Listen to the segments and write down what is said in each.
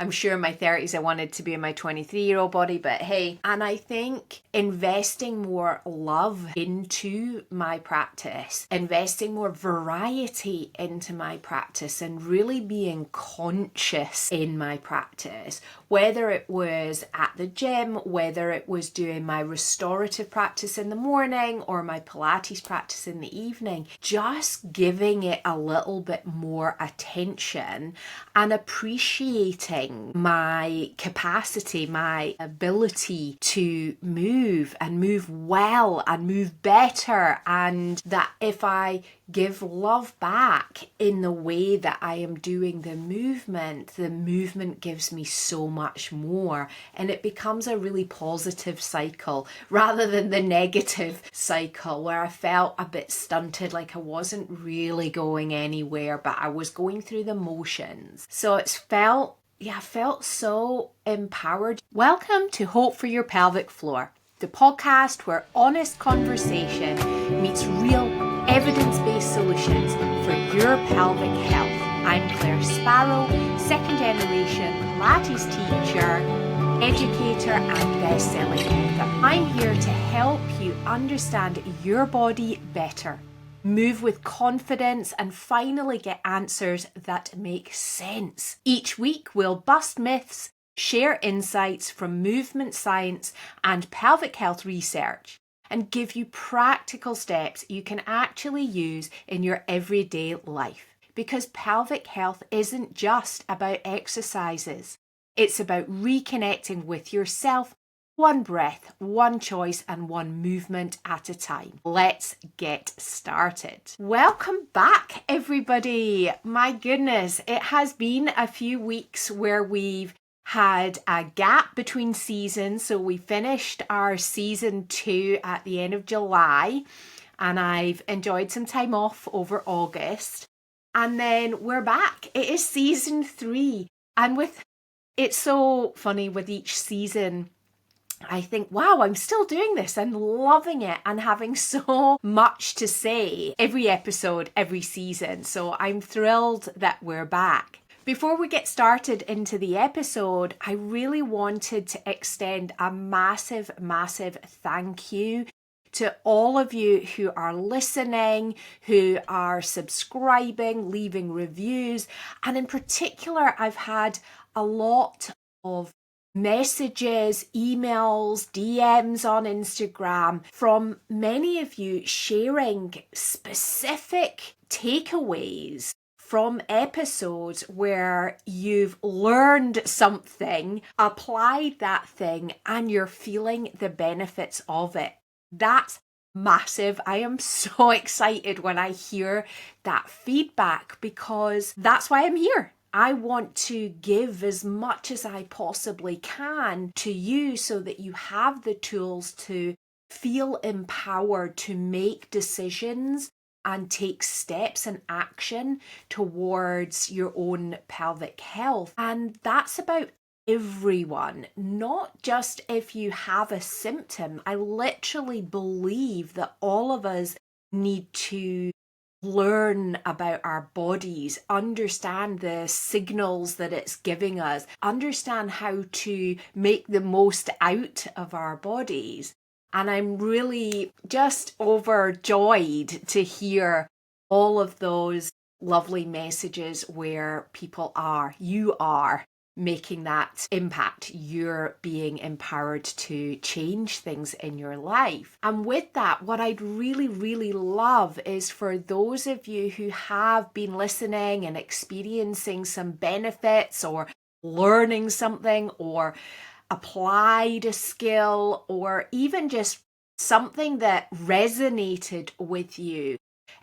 I'm sure in my 30s I wanted to be in my 23-year-old body, but hey. And I think investing more love into my practice, investing more variety into my practice, and really being conscious in my practice, whether it was at the gym, whether it was doing my restorative practice in the morning or my Pilates practice in the evening, just giving it a little bit more attention and appreciating my capacity, my ability to move and move well and move better, and that if I give love back in the way that I am doing the movement gives me so much more, and it becomes a really positive cycle rather than the negative cycle where I felt a bit stunted, like I wasn't really going anywhere, but I was going through the motions. So I felt so empowered. Welcome to Hope for Your Pelvic Floor, the podcast where honest conversation meets real evidence-based solutions for your pelvic health. I'm Claire Sparrow, second generation Pilates teacher, educator and best-selling author. I'm here to help you understand your body better, move with confidence, and finally get answers that make sense. Each week we'll bust myths, share insights from movement science and pelvic health research, and give you practical steps you can actually use in your everyday life. Because pelvic health isn't just about exercises. It's about reconnecting with yourself, one breath, one choice, and one movement at a time. Let's get started. Welcome back, everybody. My goodness, it has been a few weeks where we've had a gap between seasons. So we finished our season 2 at the end of July, and I've enjoyed some time off over August. And then we're back. It is season 3. And it's so funny with each season. I think, wow, I'm still doing this and loving it and having so much to say every episode, every season. So I'm thrilled that we're back. Before we get started into the episode, I really wanted to extend a massive, massive thank you to all of you who are listening, who are subscribing, leaving reviews. And in particular, I've had a lot of messages, emails, DMs on Instagram from many of you sharing specific takeaways from episodes where you've learned something, applied that thing, and you're feeling the benefits of it. That's massive. I am so excited when I hear that feedback because that's why I'm here. I want to give as much as I possibly can to you so that you have the tools to feel empowered to make decisions and take steps and action towards your own pelvic health. And that's about everyone, not just if you have a symptom. I literally believe that all of us need to learn about our bodies, understand the signals that it's giving us, understand how to make the most out of our bodies. And I'm really just overjoyed to hear all of those lovely messages where you are making that impact. You're being empowered to change things in your life. And with that, what I'd really, really love is for those of you who have been listening and experiencing some benefits or learning something or applied a skill or even just something that resonated with you.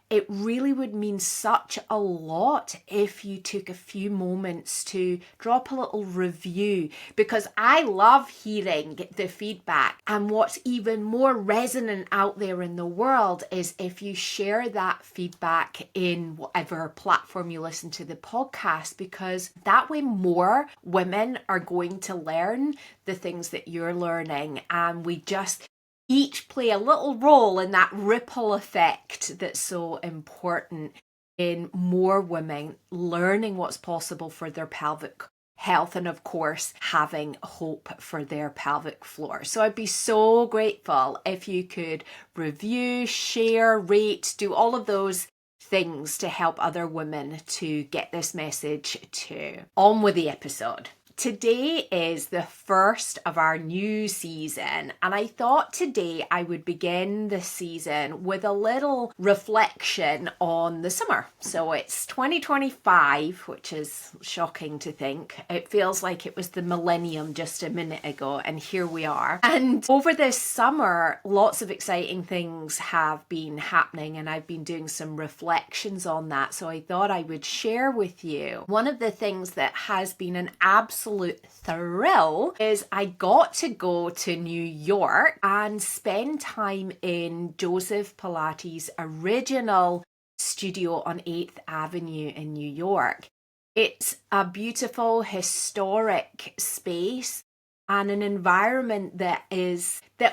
It really would mean such a lot if you took a few moments to drop a little review, because I love hearing the feedback. And what's even more resonant out there in the world is if you share that feedback in whatever platform you listen to the podcast, because that way more women are going to learn the things that you're learning, and we just each play a little role in that ripple effect that's so important in more women learning what's possible for their pelvic health and, of course, having hope for their pelvic floor. So I'd be so grateful if you could review, share, rate, do all of those things to help other women to get this message too. On with the episode. Today is the first of our new season, and I thought today I would begin the season with a little reflection on the summer. So it's 2025, which is shocking to think. It feels like it was the millennium just a minute ago, and here we are. And over this summer, lots of exciting things have been happening, and I've been doing some reflections on that. So I thought I would share with you. One of the things that has been an absolute thrill is I got to go to New York and spend time in Joseph Pilates' original studio on 8th Avenue in New York. It's a beautiful historic space and an environment that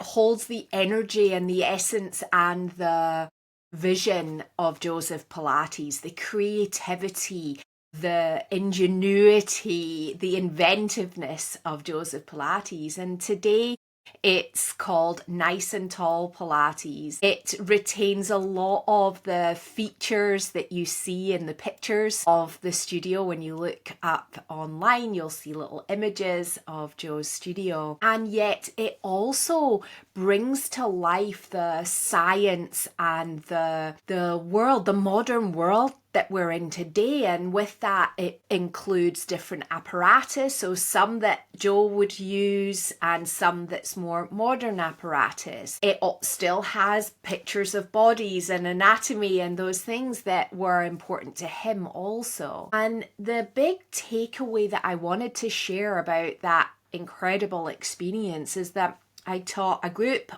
holds the energy and the essence and the vision of Joseph Pilates, the creativity, the ingenuity, the inventiveness of Joseph Pilates. And today it's called Nice and Tall Pilates. It retains a lot of the features that you see in the pictures of the studio. When you look up online, you'll see little images of Joe's studio. And yet it also brings to life the science and the world, the modern world that we're in today. And with that, it includes different apparatus, so some that Joe would use and some that's more modern apparatus. It still has pictures of bodies and anatomy and those things that were important to him also. And the big takeaway that I wanted to share about that incredible experience is that I taught a group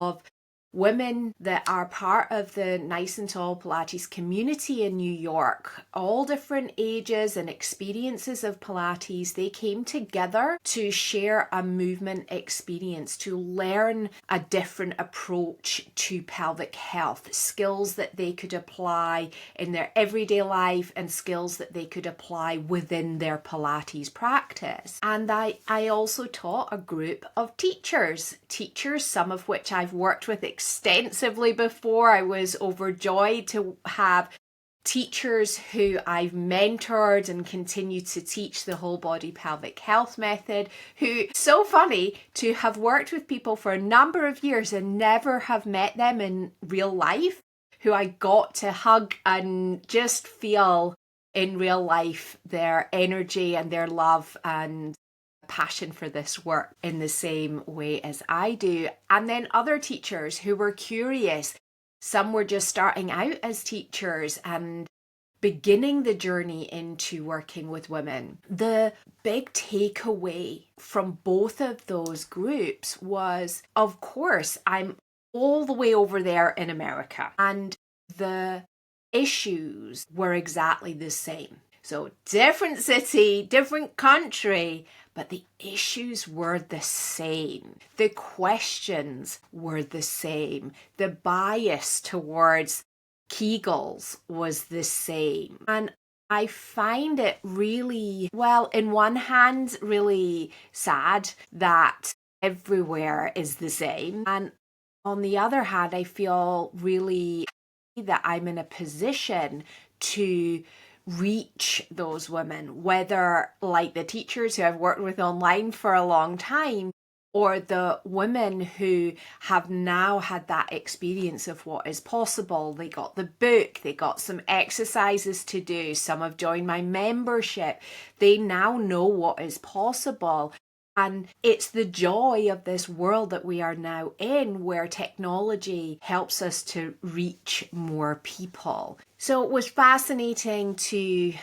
of women that are part of the Nice and Tall Pilates community in New York, all different ages and experiences of Pilates. They came together to share a movement experience, to learn a different approach to pelvic health, skills that they could apply in their everyday life and skills that they could apply within their Pilates practice. And I also taught a group of teachers, some of which I've worked with extensively before. I was overjoyed to have teachers who I've mentored and continue to teach the whole body pelvic health method, who, so funny to have worked with people for a number of years and never have met them in real life, who I got to hug and just feel in real life their energy and their love and passion for this work in the same way as I do. And then other teachers who were curious. Some were just starting out as teachers and beginning the journey into working with women. The big takeaway from both of those groups was, of course, I'm all the way over there in America, and the issues were exactly the same. So different city, different country, but the issues were the same. The questions were the same. The bias towards Kegels was the same. And I find it really, well, in one hand, really sad that everywhere is the same. And on the other hand, I feel really happy that I'm in a position to reach those women, whether like the teachers who I've worked with online for a long time, or the women who have now had that experience of what is possible. They got the book, they got some exercises to do, some have joined my membership. They now know what is possible. And it's the joy of this world that we are now in, where technology helps us to reach more people. So it was fascinating to,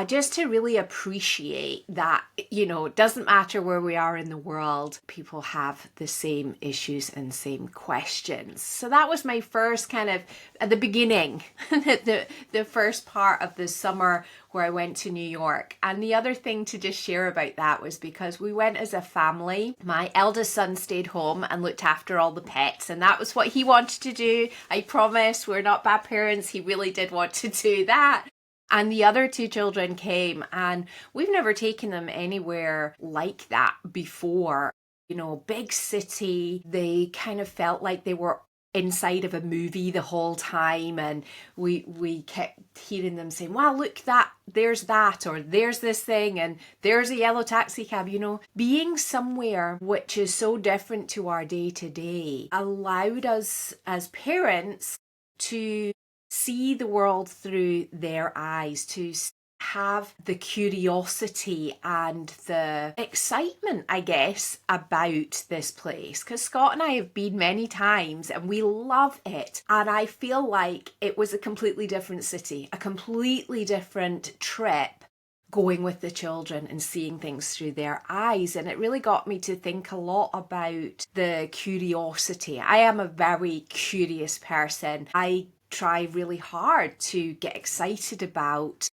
just to really appreciate that, it doesn't matter where we are in the world, people have the same issues and same questions. So that was my first kind of, at the beginning, the first part of the summer where I went to New York. And the other thing to just share about that was because we went as a family. My eldest son stayed home and looked after all the pets, and that was what he wanted to do. I promise, we're not bad parents. He really did want to do that. And the other two children came, and we've never taken them anywhere like that before. You know, big city. They kind of felt like they were inside of a movie the whole time, and we kept hearing them saying, wow, look, that or there's this thing and there's a yellow taxi cab. You know, being somewhere which is so different to our day to day allowed us as parents to see the world through their eyes, to have the curiosity and the excitement, I guess, about this place. Because Scott and I have been many times and we love it. And I feel like it was a completely different city, a completely different trip, going with the children and seeing things through their eyes. And it really got me to think a lot about the curiosity. I am a very curious person. I try really hard to get excited about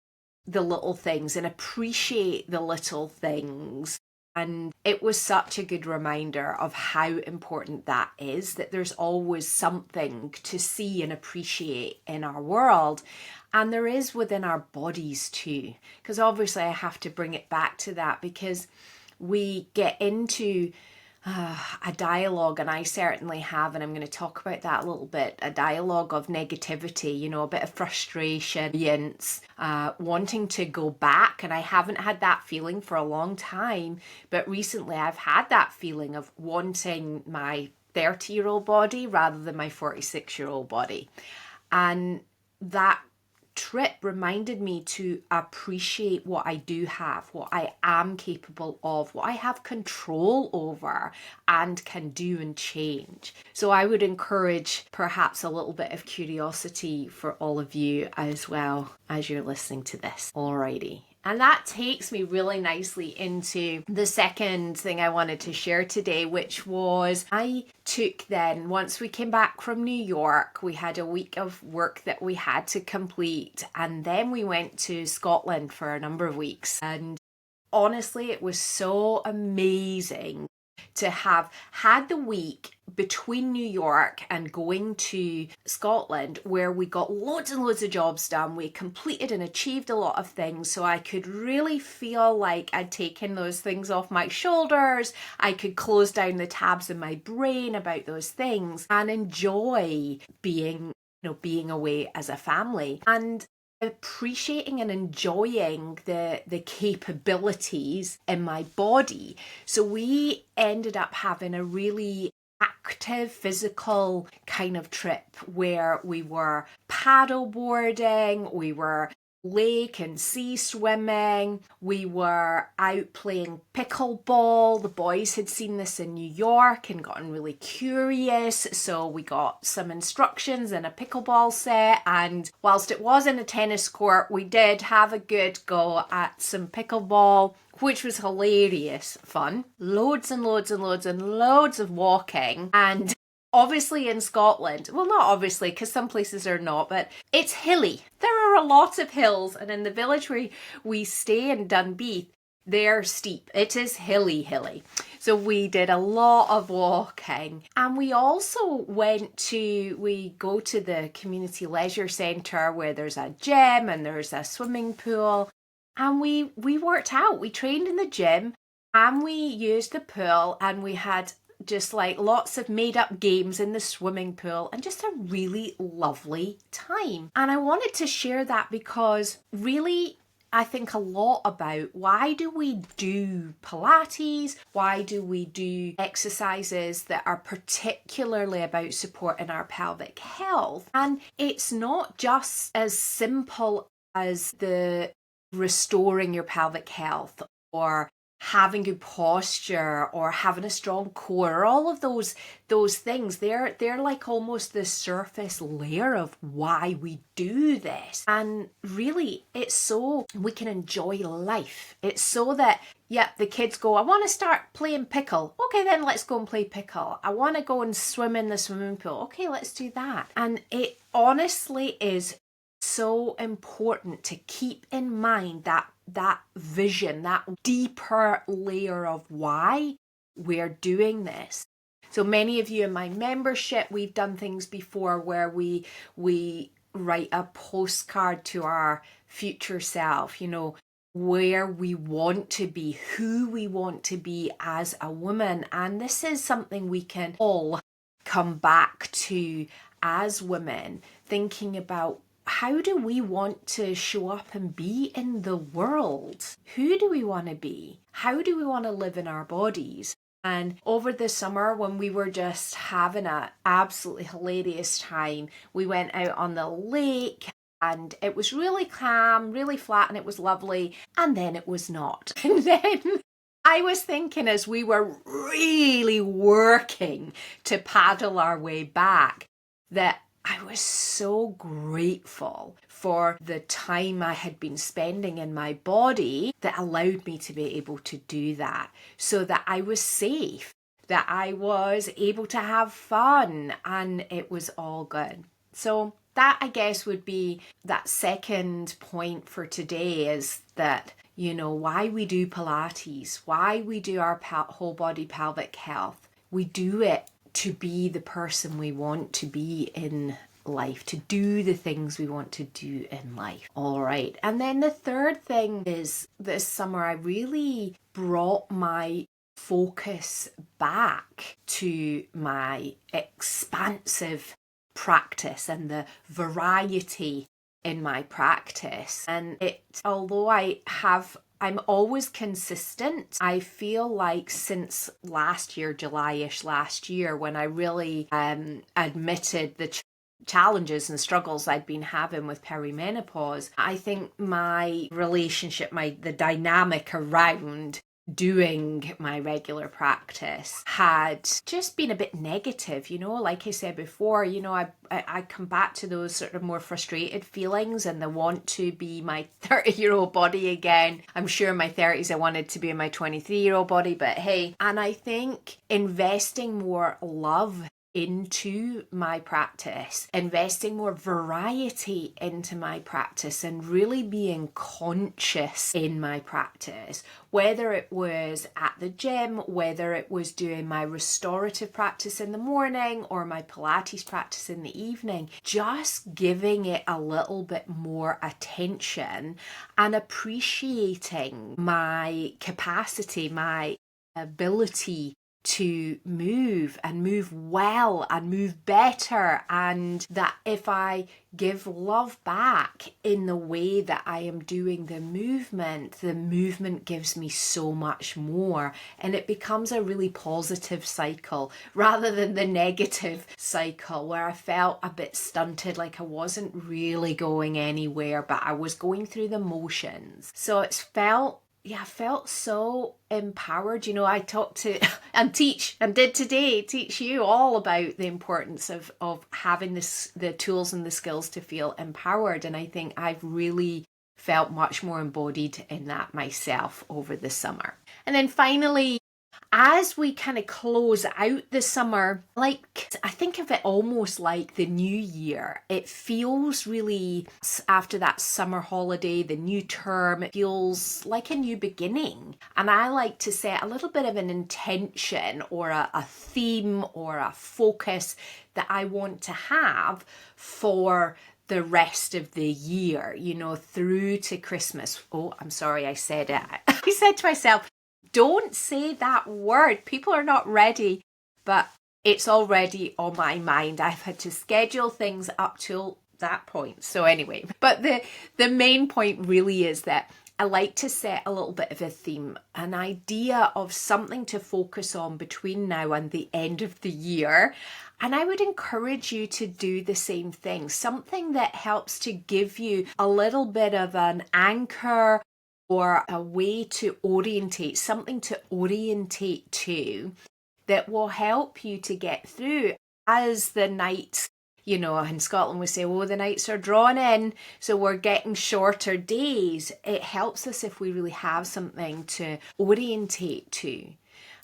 the little things and appreciate the little things. And it was such a good reminder of how important that is, that there's always something to see and appreciate in our world. And there is within our bodies too. Because obviously I have to bring it back to that, because we get into a dialogue, and I certainly have, and I'm going to talk about that a little bit, a dialogue of negativity, you know, a bit of frustration, wanting to go back. And I haven't had that feeling for a long time, but recently I've had that feeling of wanting my 30-year-old body rather than my 46-year-old body. And that trip reminded me to appreciate what I do have, what I am capable of, what I have control over and can do and change. So I would encourage perhaps a little bit of curiosity for all of you as well as you're listening to this. Alrighty. And that takes me really nicely into the second thing I wanted to share today, which was I took then, once we came back from New York, we had a week of work that we had to complete. And then we went to Scotland for a number of weeks. And honestly, it was so amazing to have had the week between New York and going to Scotland, where we got loads and loads of jobs done. We completed and achieved a lot of things, so I could really feel like I'd taken those things off my shoulders. I could close down the tabs in my brain about those things and enjoy being away as a family, and appreciating and enjoying the capabilities in my body. So we ended up having a really active physical kind of trip where we were paddle boarding, we were lake and sea swimming, we were out playing pickleball. The boys had seen this in New York and gotten really curious, so we got some instructions and a pickleball set, and whilst it wasn't a tennis court, we did have a good go at some pickleball, which was hilarious fun. Loads and loads and loads and loads of walking. And obviously in Scotland, well, not obviously, because some places are not, but it's hilly. There are a lot of hills, and in the village where we stay in Dunbeath, they're steep. It is hilly. So we did a lot of walking. And we also we go to the community leisure centre where there's a gym and there's a swimming pool. And we worked out. We trained in the gym and we used the pool, and we had just like lots of made up games in the swimming pool and just a really lovely time. And I wanted to share that because really I think a lot about why do we do Pilates? Why do we do exercises that are particularly about supporting our pelvic health? And it's not just as simple as the restoring your pelvic health or having good posture or having a strong core, or all of those things. They're like almost the surface layer of why we do this. And really it's so we can enjoy life. It's so that the kids go, I want to start playing pickle. Okay, then let's go and play pickle. I want to go and swim in the swimming pool. Okay, let's do that. And it honestly is so important to keep in mind that vision, that deeper layer of why we're doing this. So many of you in my membership, we've done things before where we write a postcard to our future self, where we want to be, who we want to be as a woman. And this is something we can all come back to as women, thinking about how do we want to show up and be in the world? Who do we want to be? How do we want to live in our bodies? And over the summer, when we were just having an absolutely hilarious time, we went out on the lake and it was really calm, really flat, and it was lovely. And then it was not. And then I was thinking, as we were really working to paddle our way back, that I was so grateful for the time I had been spending in my body that allowed me to be able to do that, so that I was safe, that I was able to have fun, and it was all good. So that, I guess, would be that second point for today, is that, why we do Pilates, why we do our whole body pelvic health. We do it to be the person we want to be in life, to do the things we want to do in life. All right. And then the third thing is, this summer I really brought my focus back to my expansive practice and the variety in my practice. And although I'm always consistent, I feel like since last year, July-ish last year, when I really admitted the challenges and struggles I'd been having with perimenopause, I think my relationship, the dynamic around doing my regular practice had just been a bit negative, like I said before. I come back to those sort of more frustrated feelings and the want to be my 30-year-old body again. I'm sure in my 30s I wanted to be in my 23-year-old body, but hey. And I think investing more love into my practice, investing more variety into my practice, and really being conscious in my practice, whether it was at the gym, whether it was doing my restorative practice in the morning or my Pilates practice in the evening, just giving it a little bit more attention and appreciating my capacity, my ability to move and move well and move better, and that if I give love back in the way that I am doing the movement gives me so much more, and it becomes a really positive cycle rather than the negative cycle where I felt a bit stunted, like I wasn't really going anywhere, but I was going through the motions. So I felt so empowered. I talked to and teach you all about the importance of having the tools and the skills to feel empowered. And I think I've really felt much more embodied in that myself over the summer. And then finally, as we kind of close out the summer, I think of it almost like the new year. It feels really, after that summer holiday, the new term, it feels like a new beginning. And I like to set a little bit of an intention or a theme or a focus that I want to have for the rest of the year, through to Christmas. Oh, I'm sorry, I said it. I said to myself, don't say that word. People are not ready, but it's already on my mind. I've had to schedule things up till that point. So anyway, but the main point really is that I like to set a little bit of a theme, an idea of something to focus on between now and the end of the year. And I would encourage you to do the same thing, something that helps to give you a little bit of an anchor or a way to orientate, something to orientate to that will help you to get through as the nights, in Scotland we say, the nights are drawing in, so we're getting shorter days. It helps us if we really have something to orientate to.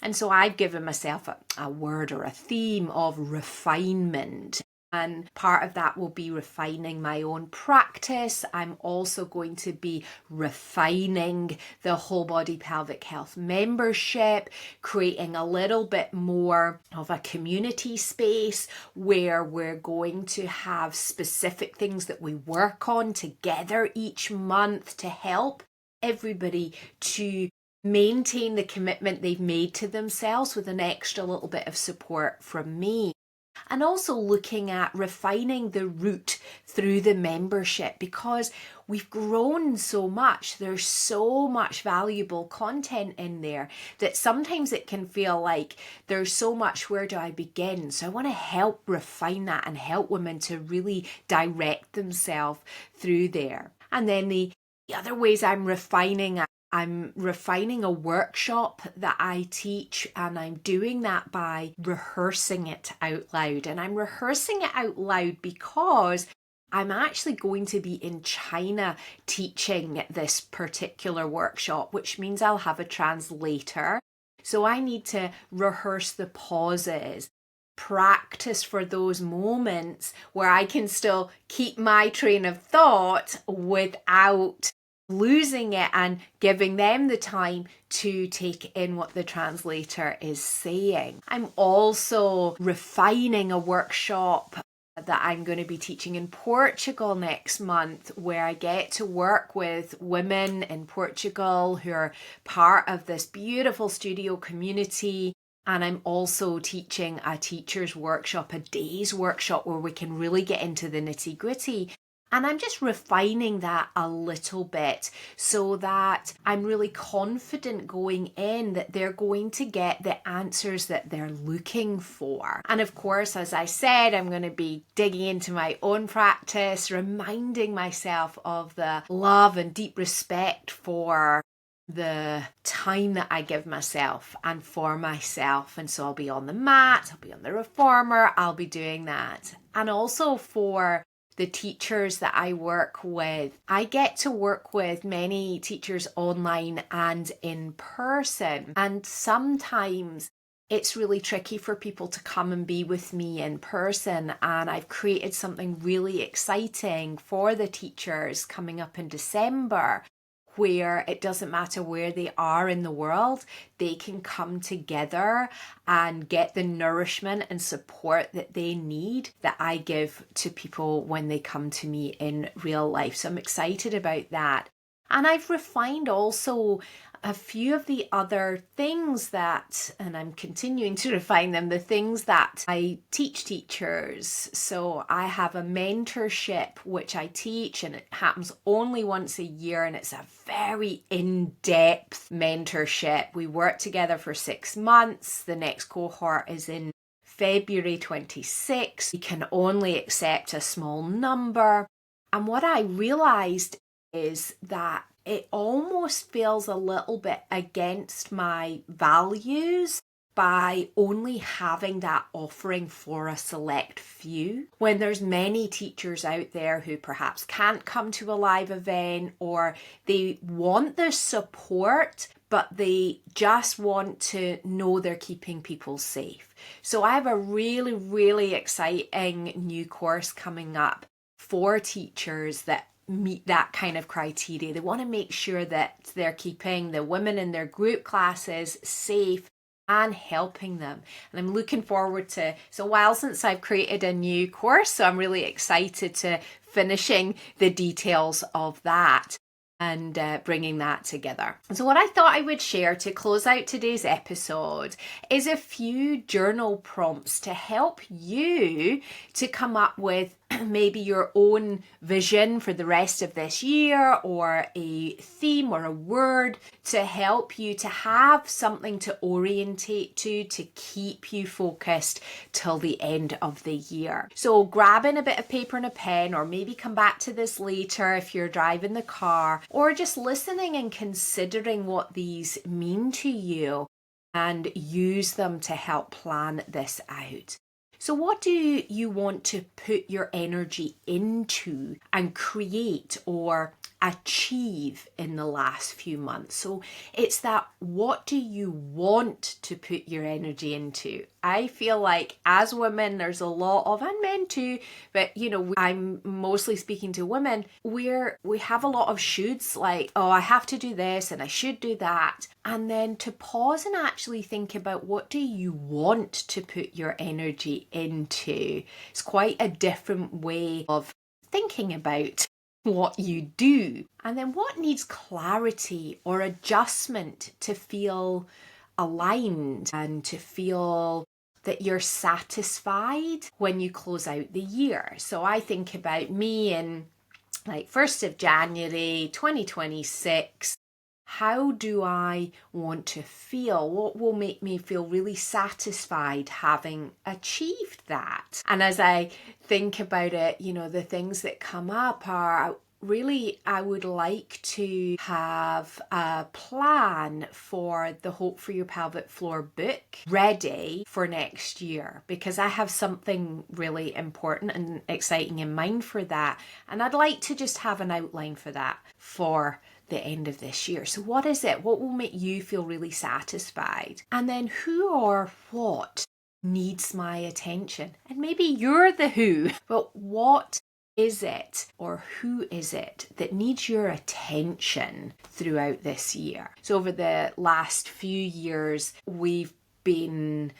And so I've given myself a word or a theme of refinement. And part of that will be refining my own practice. I'm also going to be refining the Whole Body Pelvic Health membership, creating a little bit more of a community space where we're going to have specific things that we work on together each month to help everybody to maintain the commitment they've made to themselves with an extra little bit of support from me. And also looking at refining the route through the membership, because we've grown so much. There's so much valuable content in there that sometimes it can feel like there's so much, where do I begin? So I want to help refine that and help women to really direct themselves through there. And then the other ways I'm refining a workshop that I teach, and I'm doing that by rehearsing it out loud. And I'm rehearsing it out loud because I'm actually going to be in China teaching this particular workshop, which means I'll have a translator. So I need to rehearse the pauses, practice for those moments where I can still keep my train of thought without losing it, and giving them the time to take in what the translator is saying. I'm also refining a workshop that I'm going to be teaching in Portugal next month, where I get to work with women in Portugal who are part of this beautiful studio community. And I'm also teaching a teacher's workshop, a day's workshop, where we can really get into the nitty-gritty. And I'm just refining that a little bit so that I'm really confident going in that they're going to get the answers that they're looking for. And of course, as I said, I'm going to be digging into my own practice, reminding myself of the love and deep respect for the time that I give myself and for myself. And so I'll be on the mat, I'll be on the reformer, I'll be doing that. And also for the teachers that I work with, I get to work with many teachers online and in person. And sometimes it's really tricky for people to come and be with me in person. And I've created something really exciting for the teachers coming up in December, where it doesn't matter where they are in the world, they can come together and get the nourishment and support that they need, that I give to people when they come to me in real life. So I'm excited about that. And I've refined also a few of the other things that, and I'm continuing to refine them, the things that I teach teachers. So I have a mentorship which I teach, and it happens only once a year, and it's a very in-depth mentorship. We work together for 6 months. The next cohort is in February 26. You can only accept a small number. And what I realized is that it almost feels a little bit against my values by only having that offering for a select few. When there's many teachers out there who perhaps can't come to a live event, or they want the support, but they just want to know they're keeping people safe. So I have a really, really exciting new course coming up for teachers that meet that kind of criteria. They want to make sure that they're keeping the women in their group classes safe and helping them. And I'm looking forward to, it's a while since I've created a new course, so I'm really excited to finishing the details of that and bringing that together. So what I thought I would share to close out today's episode is a few journal prompts to help you to come up with maybe your own vision for the rest of this year, or a theme or a word to help you to have something to orientate to keep you focused till the end of the year. So grabbing a bit of paper and a pen, or maybe come back to this later if you're driving the car, or just listening and considering what these mean to you, and use them to help plan this out. So what do you want to put your energy into and create, or achieve in the last few months. So it's that, what do you want to put your energy into? I feel like as women, there's a lot of, and men too, but I'm mostly speaking to women, we have a lot of shoulds, like, oh, I have to do this and I should do that. And then to pause and actually think about, what do you want to put your energy into? It's quite a different way of thinking about what you do. And then what needs clarity or adjustment to feel aligned and to feel that you're satisfied when you close out the year. So I think about me in like 1st of January 2026. How do I want to feel? What will make me feel really satisfied having achieved that? And as I think about it, the things that come up are, really, I would like to have a plan for the Hope for Your Pelvic Floor book ready for next year, because I have something really important and exciting in mind for that. And I'd like to just have an outline for that for the end of this year. So what is it? What will make you feel really satisfied? And then who or what needs my attention? And maybe you're the who, but what is it, or who is it that needs your attention throughout this year? So over the last few years, we've been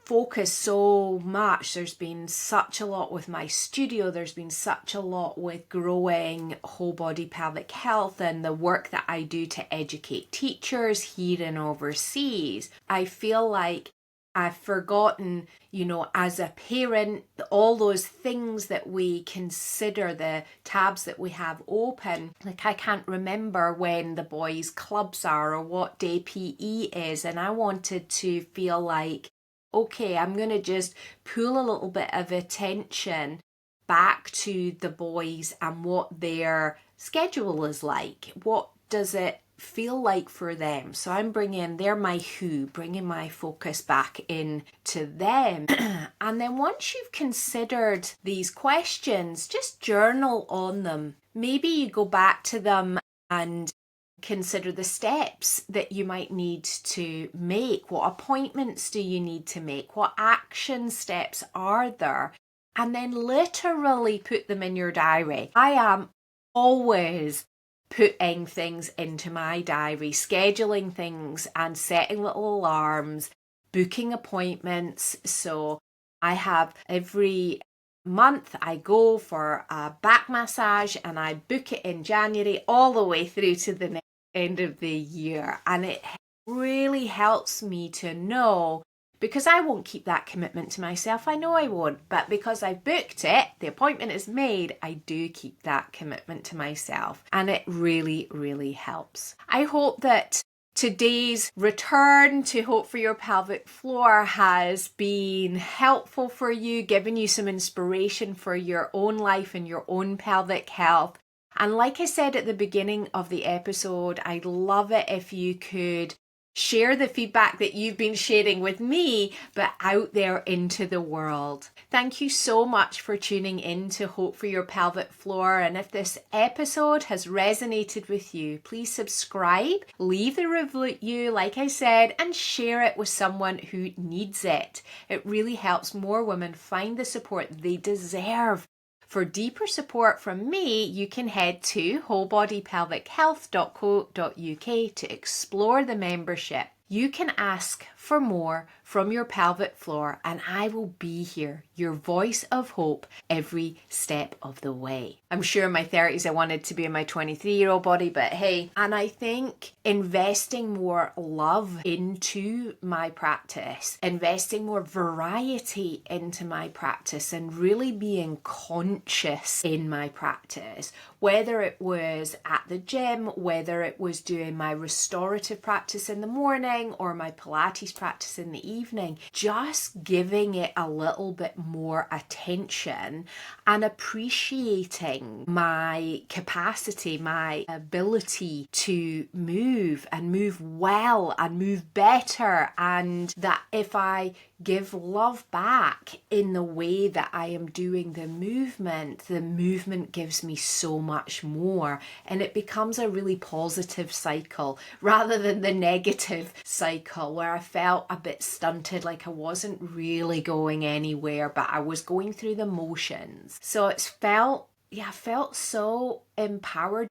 focused so much. There's been such a lot with my studio. There's been such a lot with growing whole body pelvic health and the work that I do to educate teachers here and overseas. I feel like I've forgotten, as a parent, all those things that we consider, the tabs that we have open. Like, I can't remember when the boys' clubs are or what day PE is. And I wanted to feel like, okay, I'm going to just pull a little bit of attention back to the boys and what their schedule is like. What does it feel like for them? So I'm they're my who, bringing my focus back in to them. And then once you've considered these questions, just journal on them. Maybe you go back to them and consider the steps that you might need to make. What appointments do you need to make? What action steps are there? And then literally put them in your diary. I am always putting things into my diary, scheduling things and setting little alarms, booking appointments. So I have every month I go for a back massage and I book it in January all the way through to the end of the year. And it really helps me to know, because I won't keep that commitment to myself. I know I won't, but because I booked it, the appointment is made, I do keep that commitment to myself. And it really, really helps. I hope that today's return to Hope for Your Pelvic Floor has been helpful for you, given you some inspiration for your own life and your own pelvic health. And like I said at the beginning of the episode, I'd love it if you could share the feedback that you've been sharing with me, but out there into the world. Thank you so much for tuning in to Hope for Your Pelvic Floor. And if this episode has resonated with you, please subscribe, leave the review, like I said, and share it with someone who needs it. It really helps more women find the support they deserve. For deeper support from me, you can head to wholebodypelvichealth.co.uk to explore the membership. You can ask for more from your pelvic floor, and I will be here, your voice of hope, every step of the way. I'm sure in my 30s I wanted to be in my 23-year-old body, but hey, and I think investing more love into my practice, investing more variety into my practice, and really being conscious in my practice, whether it was at the gym, whether it was doing my restorative practice in the morning or my Pilates practice in the evening, just giving it a little bit more attention and appreciating my capacity, my ability to move and move well and move better, and that if I give love back in the way that I am doing the movement gives me so much more, and it becomes a really positive cycle rather than the negative cycle where I felt a bit stunted, like I wasn't really going anywhere, but I was going through the motions. So I felt so empowered